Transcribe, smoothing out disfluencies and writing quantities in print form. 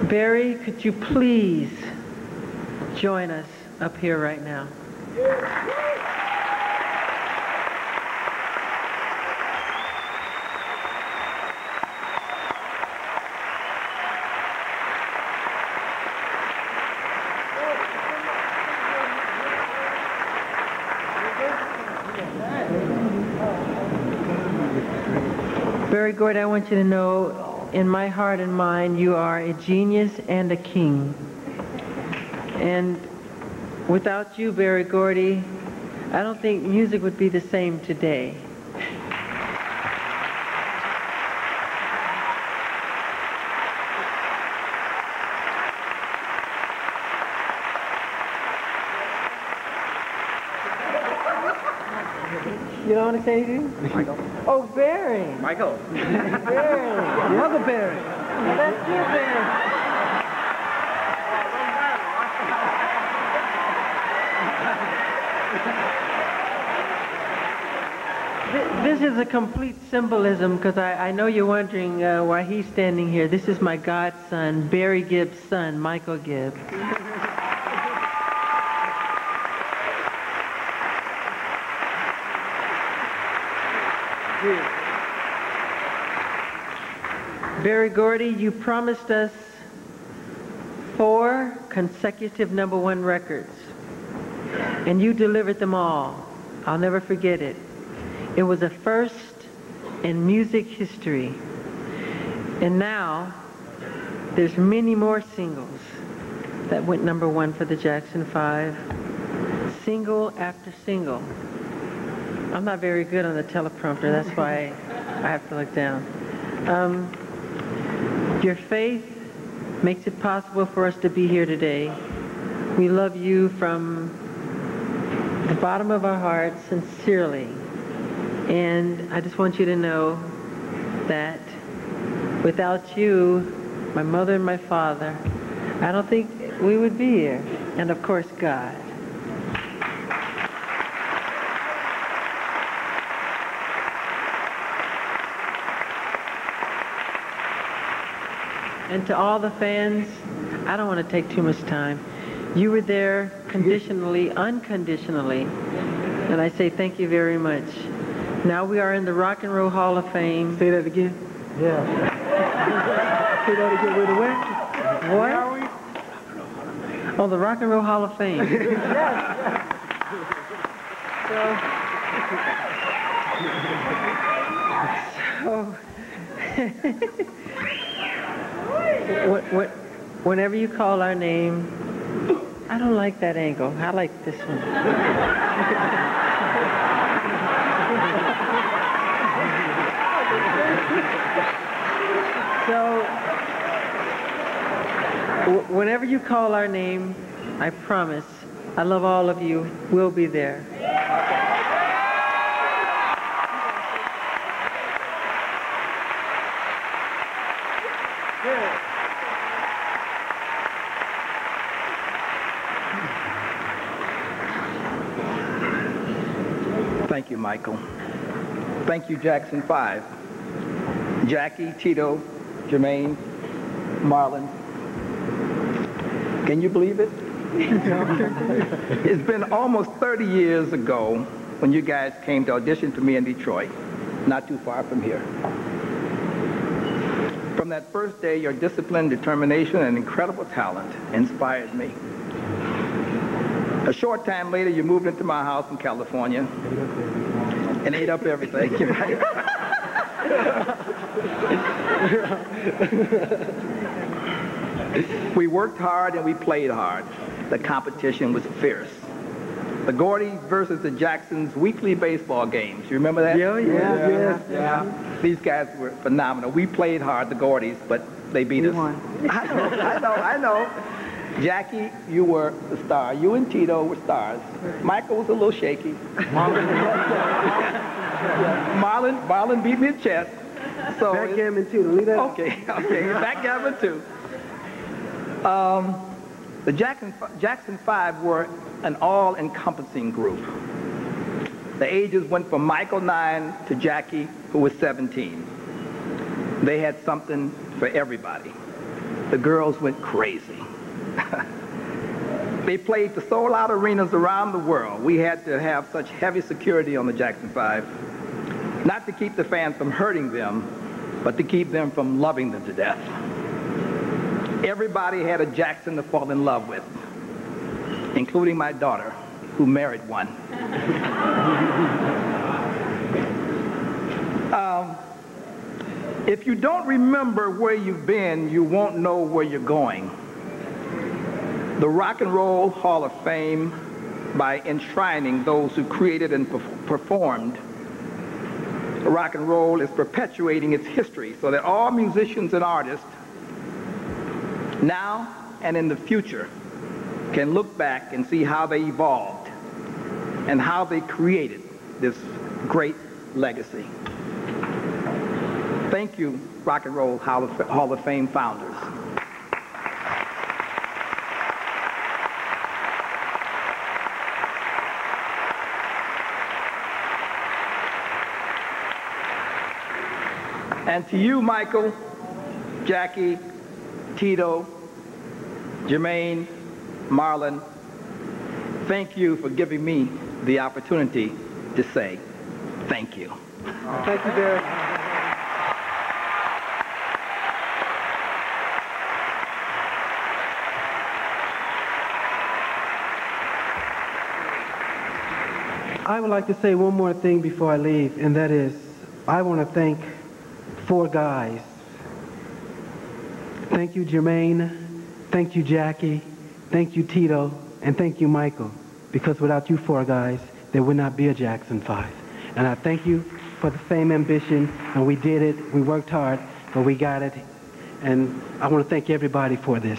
Barry, could you please join us up here right now? Barry Gordy, I want you to know, in my heart and mind, you are a genius and a king. And without you, Barry Gordy, I don't think music would be the same today. You don't want to say anything? Michael. Oh, Barry. Michael. Barry. The other Barry. Well, that's you, Barry. This is a complete symbolism, because I know you're wondering why he's standing here. This is my godson, Barry Gibb's son, Michael Gibb. Barry Gordy, you promised us 4 consecutive #1 records, and you delivered them all. I'll never forget it. It was a first in music history. And now, there's many more singles that went #1 for the Jackson 5, single after single. I'm not very good on the teleprompter, that's why I have to look down. Your faith makes it possible for us to be here today. We love you from the bottom of our hearts, sincerely. And I just want you to know that without you, my mother and my father, I don't think we would be here. And of course, God. And to all the fans, I don't want to take too much time. You were there conditionally, unconditionally, and I say thank you very much. Now we are in the Rock and Roll Hall of Fame. Say that again. Yeah. Say that again. Wait, where? What? Where are we? Oh, the Rock and Roll Hall of Fame. Whenever you call our name, I don't like that angle. I like this one. So, whenever you call our name, I promise, I love all of you. We'll be there. Thank you, Michael. Thank you, Jackson 5. Jackie, Tito, Jermaine, Marlon. Can you believe it? It's been almost 30 years ago when you guys came to audition for me in Detroit, not too far from here. From that first day, your discipline, determination, and incredible talent inspired me. A short time later, you moved into my house in California and ate up everything. We worked hard and we played hard. The competition was fierce. The Gordys versus the Jacksons weekly baseball games. You remember that? Yeah. These guys were phenomenal. We played hard, the Gordys, but they beat us. Won. I know. Jackie, you were the star. You and Tito were stars. Michael was a little shaky. Marlon beat me in chess. So Backgammon too, don't leave that. Okay, backgammon too. The Jackson 5 were an all-encompassing group. The ages went from Michael 9 to Jackie, who was 17. They had something for everybody. the girls went crazy. They played the sold-out arenas around the world. We had to have such heavy security on the Jackson 5, not to keep the fans from hurting them, but to keep them from loving them to death. Everybody had a Jackson to fall in love with, including my daughter, who married one. If you don't remember where you've been, you won't know where you're going. The Rock and Roll Hall of Fame, by enshrining those who created and performed rock and roll, is perpetuating its history so that all musicians and artists now and in the future can look back and see how they evolved and how they created this great legacy. Thank you, Rock and Roll Hall of Fame founders. And to you, Michael, Jackie, Tito, Jermaine, Marlon, thank you for giving me the opportunity to say thank you. Thank you, Derek. I would like to say one more thing before I leave, and that is, I want to thank 4 guys. Thank you, Jermaine. Thank you, Jackie. Thank you, Tito. And thank you, Michael. Because without you 4 guys, there would not be a Jackson 5. And I thank you for the same ambition, and we did it. We worked hard, but we got it. And I want to thank everybody for this.